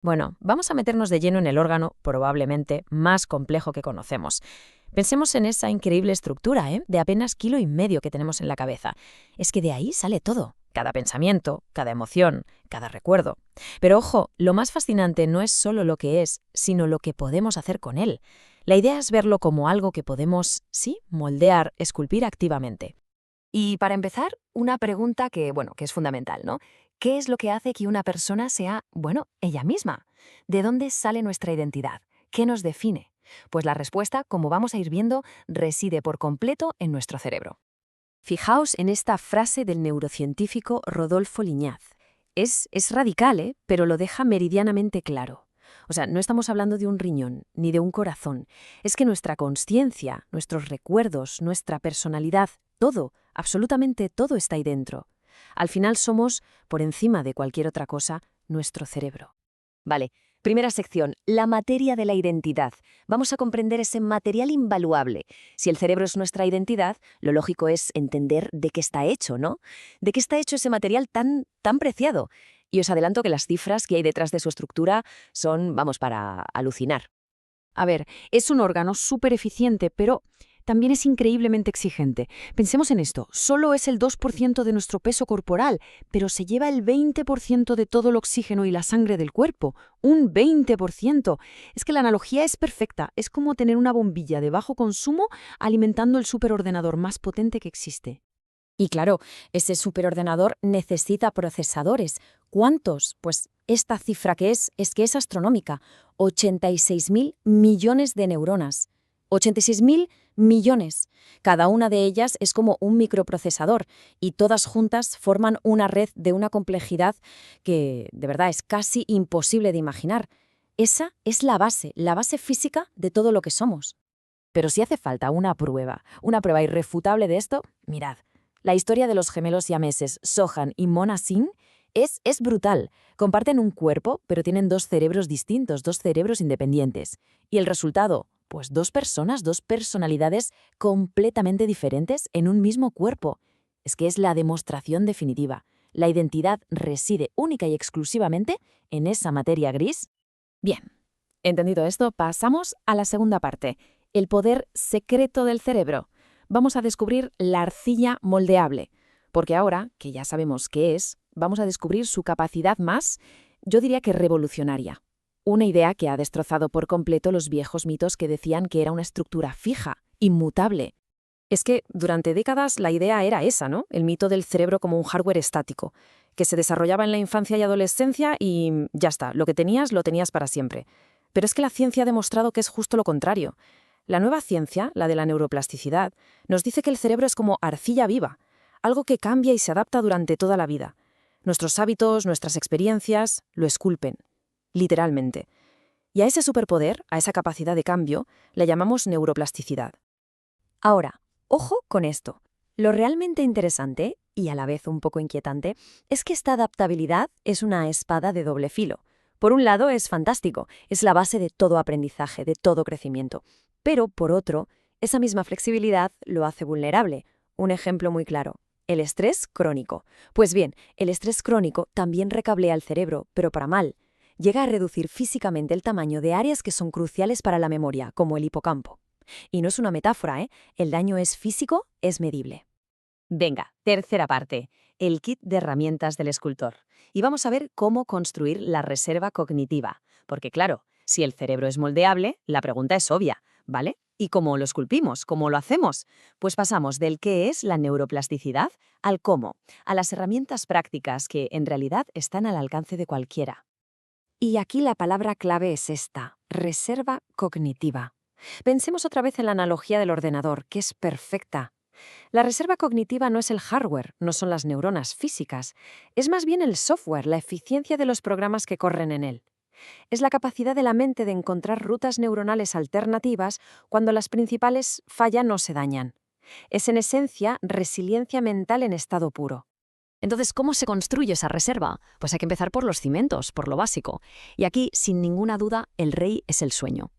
Bueno, vamos a meternos de lleno en el órgano probablemente más complejo que conocemos. Pensemos en esa increíble estructura, de apenas 1,5 kilos que tenemos en la cabeza. Es que de ahí sale todo, cada pensamiento, cada emoción, cada recuerdo. Pero ojo, lo más fascinante no es solo lo que es, sino lo que podemos hacer con él. La idea es verlo como algo que podemos, sí, moldear, esculpir activamente. Y para empezar, una pregunta que es fundamental, ¿no? ¿Qué es lo que hace que una persona sea, ella misma? ¿De dónde sale nuestra identidad? ¿Qué nos define? Pues la respuesta, como vamos a ir viendo, reside por completo en nuestro cerebro. Fijaos en esta frase del neurocientífico Rodolfo Liñaz. Es radical, pero lo deja meridianamente claro. O sea, no estamos hablando de un riñón ni de un corazón. Es que nuestra consciencia, nuestros recuerdos, nuestra personalidad, todo, absolutamente todo está ahí dentro. Al final somos, por encima de cualquier otra cosa, nuestro cerebro. Vale, primera sección, la materia de la identidad. Vamos a comprender ese material invaluable. Si el cerebro es nuestra identidad, lo lógico es entender de qué está hecho, ¿no? ¿De qué está hecho ese material tan preciado? Y os adelanto que las cifras que hay detrás de su estructura son, para alucinar. A ver, es un órgano súper eficiente, pero también es increíblemente exigente. Pensemos en esto, solo es el 2% de nuestro peso corporal, pero se lleva el 20% de todo el oxígeno y la sangre del cuerpo. ¡Un 20%! Es que la analogía es perfecta, es como tener una bombilla de bajo consumo alimentando el superordenador más potente que existe. Y claro, ese superordenador necesita procesadores. ¿Cuántos? Pues esta cifra es que es astronómica. 86.000 millones de neuronas. 86.000 millones. Cada una de ellas es como un microprocesador y todas juntas forman una red de una complejidad que de verdad es casi imposible de imaginar. Esa es la base física de todo lo que somos. Pero si hace falta una prueba irrefutable de esto, mirad. La historia de los gemelos siameses Sohan y Mona Singh es brutal. Comparten un cuerpo, pero tienen dos cerebros distintos, dos cerebros independientes. ¿Y el resultado? Pues dos personas, dos personalidades completamente diferentes en un mismo cuerpo. Es que es la demostración definitiva. La identidad reside única y exclusivamente en esa materia gris. Bien, entendido esto, pasamos a la segunda parte, el poder secreto del cerebro. Vamos a descubrir la arcilla moldeable, porque ahora, que ya sabemos qué es, vamos a descubrir su capacidad más, yo diría que revolucionaria. Una idea que ha destrozado por completo los viejos mitos que decían que era una estructura fija, inmutable. Es que durante décadas la idea era esa, ¿no? El mito del cerebro como un hardware estático, que se desarrollaba en la infancia y adolescencia y ya está, lo tenías para siempre. Pero es que la ciencia ha demostrado que es justo lo contrario. La nueva ciencia, la de la neuroplasticidad, nos dice que el cerebro es como arcilla viva, algo que cambia y se adapta durante toda la vida. Nuestros hábitos, nuestras experiencias, lo esculpen, literalmente. Y a ese superpoder, a esa capacidad de cambio, le llamamos neuroplasticidad. Ahora, ojo con esto. Lo realmente interesante, y a la vez un poco inquietante, es que esta adaptabilidad es una espada de doble filo. Por un lado es fantástico, es la base de todo aprendizaje, de todo crecimiento. Pero, por otro, esa misma flexibilidad lo hace vulnerable. Un ejemplo muy claro, el estrés crónico. Pues bien, el estrés crónico también recablea el cerebro, pero para mal. Llega a reducir físicamente el tamaño de áreas que son cruciales para la memoria, como el hipocampo. Y no es una metáfora, ¿eh? El daño es físico, es medible. Venga, tercera parte, el kit de herramientas del escultor. Y vamos a ver cómo construir la reserva cognitiva. Porque claro, si el cerebro es moldeable, la pregunta es obvia, ¿vale? ¿Y cómo lo esculpimos? ¿Cómo lo hacemos? Pues pasamos del qué es la neuroplasticidad al cómo, a las herramientas prácticas que en realidad están al alcance de cualquiera. Y aquí la palabra clave es esta, reserva cognitiva. Pensemos otra vez en la analogía del ordenador, que es perfecta. La reserva cognitiva no es el hardware, no son las neuronas físicas, es más bien el software, la eficiencia de los programas que corren en él. Es la capacidad de la mente de encontrar rutas neuronales alternativas cuando las principales fallan o se dañan. Es en esencia resiliencia mental en estado puro. Entonces, ¿cómo se construye esa reserva? Pues hay que empezar por los cimientos, por lo básico. Y aquí, sin ninguna duda, el rey es el sueño.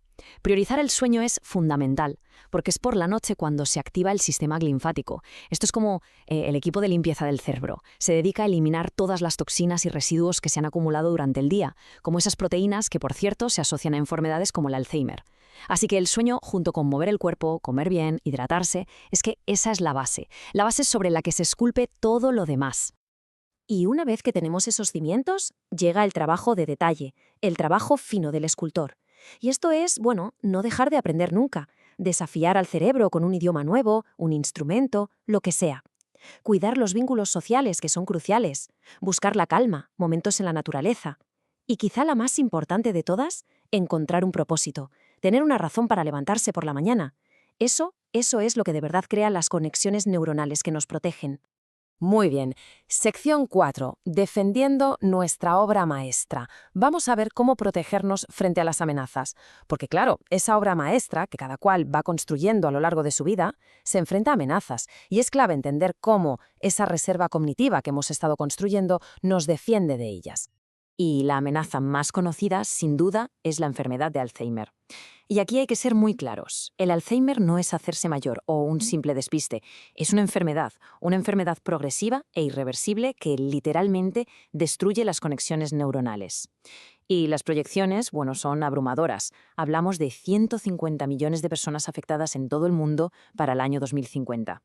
Priorizar el sueño es fundamental, porque es por la noche cuando se activa el sistema linfático. Esto es como el equipo de limpieza del cerebro. Se dedica a eliminar todas las toxinas y residuos que se han acumulado durante el día, como esas proteínas que, por cierto, se asocian a enfermedades como el Alzheimer. Así que el sueño, junto con mover el cuerpo, comer bien, hidratarse, es que esa es la base sobre la que se esculpe todo lo demás. Y una vez que tenemos esos cimientos, llega el trabajo de detalle, el trabajo fino del escultor. Y esto es, bueno, no dejar de aprender nunca, desafiar al cerebro con un idioma nuevo, un instrumento, lo que sea. Cuidar los vínculos sociales que son cruciales, buscar la calma, momentos en la naturaleza. Y quizá la más importante de todas, encontrar un propósito, tener una razón para levantarse por la mañana. Eso es lo que de verdad crea las conexiones neuronales que nos protegen. Muy bien. Sección 4. Defendiendo nuestra obra maestra. Vamos a ver cómo protegernos frente a las amenazas. Porque claro, esa obra maestra, que cada cual va construyendo a lo largo de su vida, se enfrenta a amenazas. Y es clave entender cómo esa reserva cognitiva que hemos estado construyendo nos defiende de ellas. Y la amenaza más conocida, sin duda, es la enfermedad de Alzheimer. Y aquí hay que ser muy claros. El Alzheimer no es hacerse mayor o un simple despiste. Es una enfermedad progresiva e irreversible que literalmente destruye las conexiones neuronales. Y las proyecciones, bueno, son abrumadoras. Hablamos de 150 millones de personas afectadas en todo el mundo para el año 2050.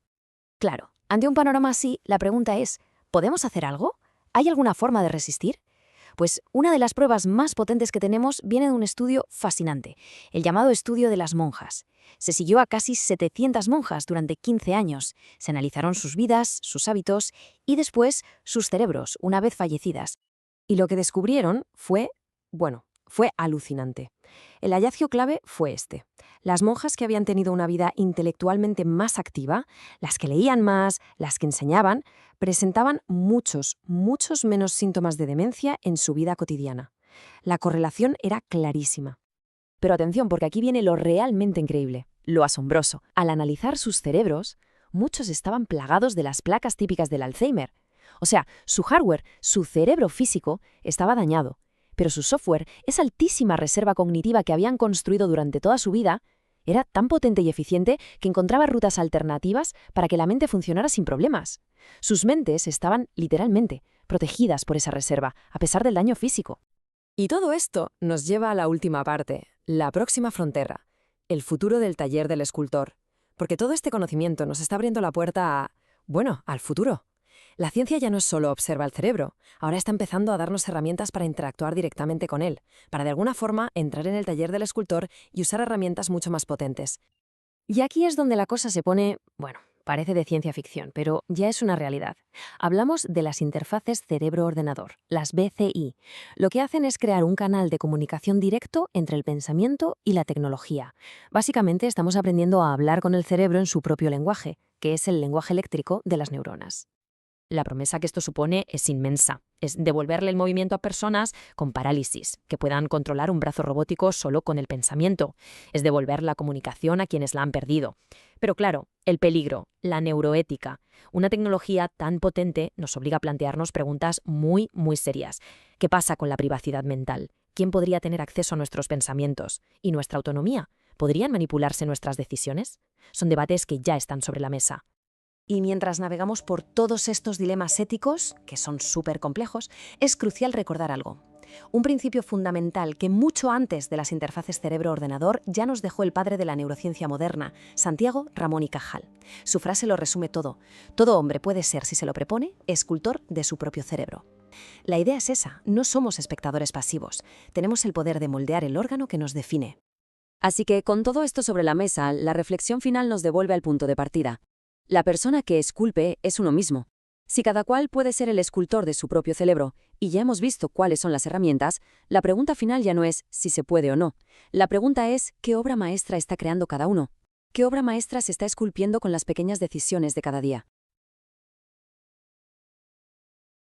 Claro, ante un panorama así, la pregunta es, ¿podemos hacer algo? ¿Hay alguna forma de resistir? Pues una de las pruebas más potentes que tenemos viene de un estudio fascinante, el llamado estudio de las monjas. Se siguió a casi 700 monjas durante 15 años. Se analizaron sus vidas, sus hábitos y después sus cerebros, una vez fallecidas. Y lo que descubrieron fue alucinante. El hallazgo clave fue este. Las monjas que habían tenido una vida intelectualmente más activa, las que leían más, las que enseñaban, presentaban muchos menos síntomas de demencia en su vida cotidiana. La correlación era clarísima. Pero atención, porque aquí viene lo realmente increíble, lo asombroso. Al analizar sus cerebros, muchos estaban plagados de las placas típicas del Alzheimer. O sea, su hardware, su cerebro físico, estaba dañado. Pero su software, esa altísima reserva cognitiva que habían construido durante toda su vida, era tan potente y eficiente que encontraba rutas alternativas para que la mente funcionara sin problemas. Sus mentes estaban, literalmente, protegidas por esa reserva, a pesar del daño físico. Y todo esto nos lleva a la última parte, la próxima frontera, el futuro del taller del escultor. Porque todo este conocimiento nos está abriendo la puerta al futuro. La ciencia ya no solo observa el cerebro, ahora está empezando a darnos herramientas para interactuar directamente con él, para de alguna forma entrar en el taller del escultor y usar herramientas mucho más potentes. Y aquí es donde la cosa se pone, parece de ciencia ficción, pero ya es una realidad. Hablamos de las interfaces cerebro-ordenador, las BCI. Lo que hacen es crear un canal de comunicación directo entre el pensamiento y la tecnología. Básicamente estamos aprendiendo a hablar con el cerebro en su propio lenguaje, que es el lenguaje eléctrico de las neuronas. La promesa que esto supone es inmensa. Es devolverle el movimiento a personas con parálisis, que puedan controlar un brazo robótico solo con el pensamiento. Es devolver la comunicación a quienes la han perdido. Pero claro, el peligro, la neuroética. Una tecnología tan potente nos obliga a plantearnos preguntas muy, muy serias. ¿Qué pasa con la privacidad mental? ¿Quién podría tener acceso a nuestros pensamientos? ¿Y nuestra autonomía? ¿Podrían manipularse nuestras decisiones? Son debates que ya están sobre la mesa. Y mientras navegamos por todos estos dilemas éticos, que son súper complejos, es crucial recordar algo. Un principio fundamental que mucho antes de las interfaces cerebro-ordenador ya nos dejó el padre de la neurociencia moderna, Santiago Ramón y Cajal. Su frase lo resume todo. Todo hombre puede ser, si se lo propone, escultor de su propio cerebro. La idea es esa, no somos espectadores pasivos. Tenemos el poder de moldear el órgano que nos define. Así que, con todo esto sobre la mesa, la reflexión final nos devuelve al punto de partida. La persona que esculpe es uno mismo. Si cada cual puede ser el escultor de su propio cerebro, y ya hemos visto cuáles son las herramientas, la pregunta final ya no es si se puede o no. La pregunta es ¿qué obra maestra está creando cada uno? ¿Qué obra maestra se está esculpiendo con las pequeñas decisiones de cada día?